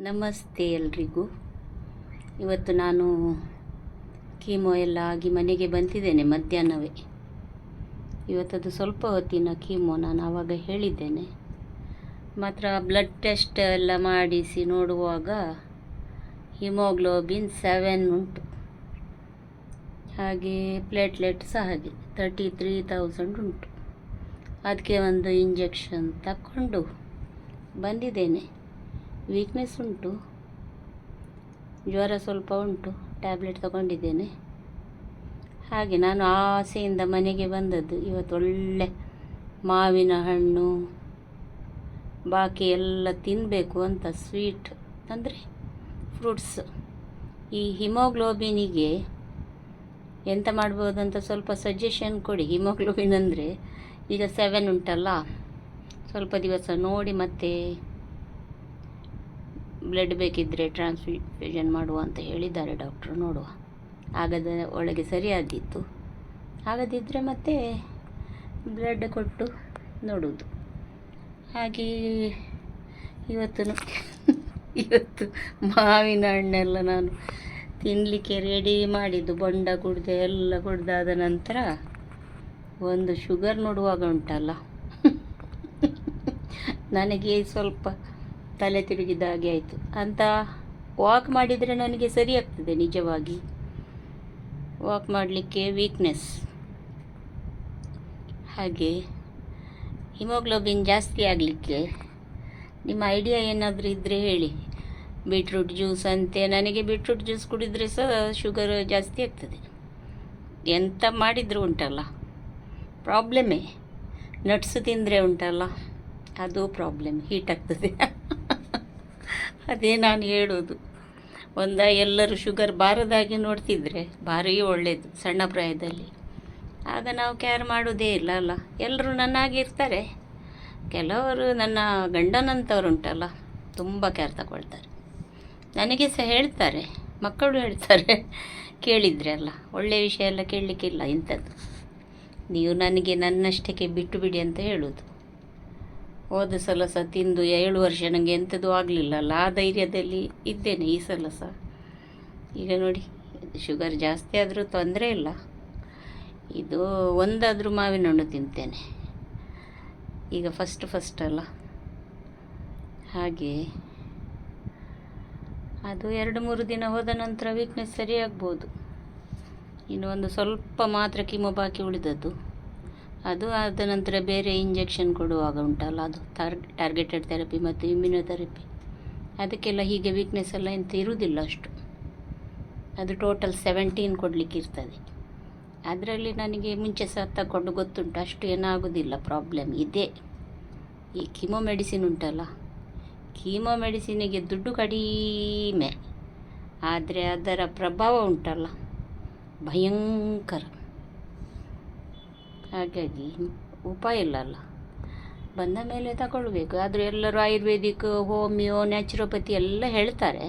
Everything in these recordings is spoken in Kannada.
ನಮಸ್ತೆ ಎಲ್ರಿಗೂ. ಇವತ್ತು ನಾನು ಕೀಮೋ ಎಲ್ಲ ಆಗಿ ಮನೆಗೆ ಬಂದಿದ್ದೇನೆ ಮಧ್ಯಾಹ್ನವೇ. ಇವತ್ತದು ಸ್ವಲ್ಪ ಹೊತ್ತಿನ ಕೀಮೋ, ನಾನು ಆವಾಗ ಹೇಳಿದ್ದೇನೆ. ಮಾತ್ರ ಬ್ಲಡ್ ಟೆಸ್ಟ್ ಎಲ್ಲ ಮಾಡಿಸಿ ನೋಡುವಾಗ ಹಿಮೋಗ್ಲೋಬಿನ್ 7 ಉಂಟು. ಹಾಗೆ ಪ್ಲೇಟ್ಲೆಟ್ ಸಹ ಹಾಗೆ 33,000 ಉಂಟು. ಅದಕ್ಕೆ ಒಂದು ಇಂಜೆಕ್ಷನ್ ತಕ್ಕೊಂಡು ಬಂದಿದ್ದೇನೆ. ವೀಕ್ನೆಸ್ ಉಂಟು, ಜ್ವರ ಸ್ವಲ್ಪ ಉಂಟು, ಟ್ಯಾಬ್ಲೆಟ್ ತಗೊಂಡಿದ್ದೇನೆ. ಹಾಗೆ ನಾನು ಆಸೆಯಿಂದ ಮನೆಗೆ ಬಂದದ್ದು. ಇವತ್ತು ಒಳ್ಳೆ ಮಾವಿನ ಹಣ್ಣು ಬಾಕಿ ಎಲ್ಲ ತಿನ್ನಬೇಕು ಅಂತ, ಸ್ವೀಟ್ ಅಂದರೆ ಫ್ರೂಟ್ಸ್. ಈ ಹಿಮೋಗ್ಲೋಬಿನಿಗೆ ಎಂತ ಮಾಡ್ಬೋದಂತ ಸ್ವಲ್ಪ ಸಜೆಷನ್ ಕೊಡಿ. ಹಿಮೋಗ್ಲೋಬಿನ್ ಅಂದರೆ ಈಗ 7 ಉಂಟಲ್ಲ, ಸ್ವಲ್ಪ ದಿವಸ ನೋಡಿ ಮತ್ತೆ ಬ್ಲಡ್ ಬೇಕಿದ್ದರೆ ಟ್ರಾನ್ಸ್ಫ್ಯೂಷನ್ ಮಾಡುವ ಅಂತ ಹೇಳಿದ್ದಾರೆ ಡಾಕ್ಟ್ರು. ನೋಡುವ, ಆಗದ ಒಳಗೆ ಸರಿಯಾದಿತ್ತು, ಆಗದಿದ್ದರೆ ಮತ್ತೆ ಬ್ಲಡ್ ಕೊಟ್ಟು ನೋಡುವುದು. ಹಾಗೆ ಇವತ್ತು ಮಾವಿನ ಹಣ್ಣೆಲ್ಲ ನಾನು ತಿನ್ನಲಿಕ್ಕೆ ರೆಡಿ ಮಾಡಿದ್ದು. ಬೊಂಡ ಕುಡಿದೆ, ಎಲ್ಲ ಕುಡ್ದಾದ ನಂತರ ಒಂದು ಶುಗರ್ ನೋಡುವಾಗ ಉಂಟಲ್ಲ ನನಗೆ ಸ್ವಲ್ಪ ತಲೆ ತಿರುಗಿದ ಹಾಗೆ ಆಯಿತು. ಅಂತ ವಾಕ್ ಮಾಡಿದರೆ ನನಗೆ ಸರಿ ಆಗ್ತದೆ. ನಿಜವಾಗಿ ವಾಕ್ ಮಾಡಲಿಕ್ಕೆ ವೀಕ್ನೆಸ್. ಹಾಗೆ ಹಿಮೋಗ್ಲೋಬಿನ್ ಜಾಸ್ತಿ ಆಗಲಿಕ್ಕೆ ನಿಮ್ಮ ಐಡಿಯಾ ಏನಾದರೂ ಇದ್ದರೆ ಹೇಳಿ. ಬೀಟ್ರೂಟ್ ಜ್ಯೂಸ್ ಅಂತೆ, ನನಗೆ ಬೀಟ್ರೂಟ್ ಜ್ಯೂಸ್ ಕುಡಿದರೆ ಸಹ ಶುಗರ್ ಜಾಸ್ತಿ ಆಗ್ತದೆ. ಎಂತ ಮಾಡಿದರೂ ಉಂಟಲ್ಲ ಪ್ರಾಬ್ಲಮ್ಮೇ. ನಟ್ಸ್ ತಿಂದರೆ ಉಂಟಲ್ಲ ಅದು ಪ್ರಾಬ್ಲಮ್, ಹೀಟ್ ಆಗ್ತದೆ. ಅದೇ ನಾನು ಹೇಳೋದು. ಎಲ್ಲರೂ ಶುಗರ್ ಬಾರದಾಗಿ ನೋಡ್ತಿದ್ರೆ ಭಾರಿ ಒಳ್ಳೆಯದು ಸಣ್ಣ ಪ್ರಾಯದಲ್ಲಿ. ಆಗ ನಾವು ಕೇರ್ ಮಾಡೋದೇ ಇಲ್ಲ ಅಲ್ಲ. ಎಲ್ಲರೂ ನನ್ನಾಗಿ ಇರ್ತಾರೆ. ಕೆಲವರು ನನ್ನ ಗಂಡನಂಥವ್ರು ಉಂಟಲ್ಲ, ತುಂಬ ಕೇರ್ ತಗೊಳ್ತಾರೆ. ನನಗೆ ಸಹ ಹೇಳ್ತಾರೆ, ಮಕ್ಕಳು ಹೇಳ್ತಾರೆ. ಕೇಳಿದರೆ ಅಲ್ಲ, ಒಳ್ಳೆಯ ವಿಷಯ ಎಲ್ಲ ಕೇಳಲಿಕ್ಕಿಲ್ಲ ಇಂಥದ್ದು. ನೀವು ನನಗೆ ನನ್ನಷ್ಟಕ್ಕೆ ಬಿಟ್ಟು ಬಿಡಿ ಅಂತ ಹೇಳೋದು. ಹೋದ ಸಲ ಸಹ ತಿಂದು 7 ವರ್ಷ ನನಗೆ ಎಂಥದ್ದು ಆಗಲಿಲ್ಲಲ್ಲ, ಆ ಧೈರ್ಯದಲ್ಲಿ ಇದ್ದೇನೆ ಈ ಸಲ ಸಹ. ಈಗ ನೋಡಿ, ಶುಗರ್ ಜಾಸ್ತಿ ಆದರೂ ತೊಂದರೆ ಇಲ್ಲ. ಇದು ಒಂದಾದರೂ ಮಾವಿನ ಹಣ್ಣು ತಿಂತೇನೆ ಈಗ, ಫಸ್ಟ್ ಅಲ್ಲ. ಹಾಗೆ ಅದು 2-3 ದಿನ ಹೋದ ನಂತರ ವೀಕ್ನೆಸ್ ಸರಿಯಾಗ್ಬೋದು. ಇನ್ನು ಒಂದು ಸ್ವಲ್ಪ ಮಾತ್ರ ಕೀಮೋ ಬಾಕಿ ಉಳಿದದ್ದು. ಅದು ಆದ ನಂತರ ಬೇರೆ ಇಂಜೆಕ್ಷನ್ ಕೊಡುವಾಗ ಉಂಟಲ್ಲ, ಅದು ಟಾರ್ಗೆಟೆಡ್ ಥೆರಪಿ ಮತ್ತು ಇಮ್ಯುನೊಥೆರಪಿ. ಅದಕ್ಕೆಲ್ಲ ಹೀಗೆ ವೀಕ್ನೆಸ್ ಎಲ್ಲ ಎಂತ ಇರುವುದಿಲ್ಲ ಅಷ್ಟು. ಅದು ಟೋಟಲ್ 17 ಕೊಡಲಿಕ್ಕೆ ಇರ್ತದೆ. ಅದರಲ್ಲಿ ನನಗೆ ಮುಂಚೆ ಸಹ ತಗೊಂಡು ಗೊತ್ತುಂಟು, ಅಷ್ಟು ಏನಾಗೋದಿಲ್ಲ. ಪ್ರಾಬ್ಲಮ್ ಇದೆ ಈ ಕೀಮೋ ಮೆಡಿಸಿನ್ ಉಂಟಲ್ಲ, ಕೀಮೋ ಮೆಡಿಸಿನಿಗೆ ದುಡ್ಡು ಕಡಿಮೆ, ಆದರೆ ಅದರ ಪ್ರಭಾವ ಉಂಟಲ್ಲ ಭಯಂಕರ. ಹಾಗಾಗಿ ಉಪಾಯ ಇಲ್ಲಲ್ಲ, ಬಂದ ಮೇಲೆ ತಗೊಳ್ಬೇಕು. ಆದರೂ ಎಲ್ಲರೂ ಆಯುರ್ವೇದಿಕ್, ಹೋಮಿಯೋ, ನ್ಯಾಚುರೋಪತಿ ಎಲ್ಲ ಹೇಳ್ತಾರೆ.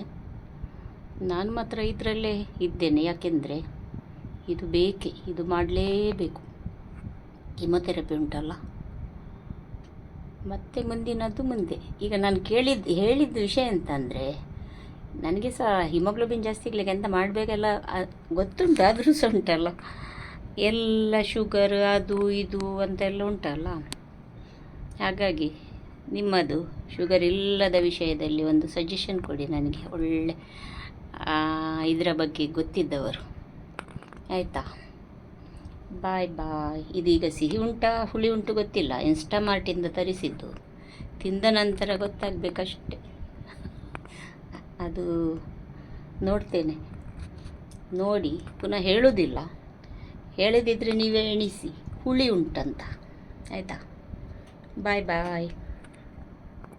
ನಾನು ಮಾತ್ರ ಇದರಲ್ಲೇ ಇದ್ದೇನೆ. ಯಾಕೆಂದರೆ ಇದು ಬೇಕೇ, ಇದು ಮಾಡಲೇಬೇಕು. ಕೀಮೊಥೆರಪಿ ಉಂಟಲ್ಲ, ಮತ್ತು ಮುಂದಿನದ್ದು ಮುಂದೆ. ಈಗ ನಾನು ಹೇಳಿದ ವಿಷಯ ಅಂತಂದರೆ, ನನಗೆ ಸಹ ಹಿಮೋಗ್ಲೋಬಿನ್ ಜಾಸ್ತಿ ಇರಲಿಕ್ಕೆ ಎಂತ ಮಾಡಬೇಕೆಲ್ಲ ಗೊತ್ತುಂಟು. ಆದರೂ ಸಹ ಉಂಟಲ್ಲ ಎಲ್ಲ ಶುಗರ್ ಅದು ಇದು ಅಂತೆಲ್ಲ ಉಂಟಲ್ಲ. ಹಾಗಾಗಿ ನಿಮ್ಮದು ಶುಗರ್ ಇಲ್ಲದ ವಿಷಯದಲ್ಲಿ ಒಂದು ಸಜೆಷನ್ ಕೊಡಿ ನನಗೆ, ಒಳ್ಳೆ ಇದರ ಬಗ್ಗೆ ಗೊತ್ತಿದ್ದವರು. ಆಯಿತಾ? ಬಾಯ್. ಇದೀಗ ಸಿಹಿ ಉಂಟಾ ಹುಳಿ ಉಂಟು ಗೊತ್ತಿಲ್ಲ, ಇನ್ಸ್ಟಾಮಾರ್ಟಿಂದ ತರಿಸಿದ್ದು. ತಿಂದ ನಂತರ ಗೊತ್ತಾಗಬೇಕಷ್ಟೆ. ಅದು ನೋಡ್ತೇನೆ, ನೋಡಿ ಪುನಃ ಹೇಳೋದಿಲ್ಲ. ಹೇಳದಿದ್ದರೆ ನೀವೇ ಎಣಿಸಿ ಹುಳಿ ಉಂಟಂತ. ಆಯಿತಾ? ಬಾಯ್.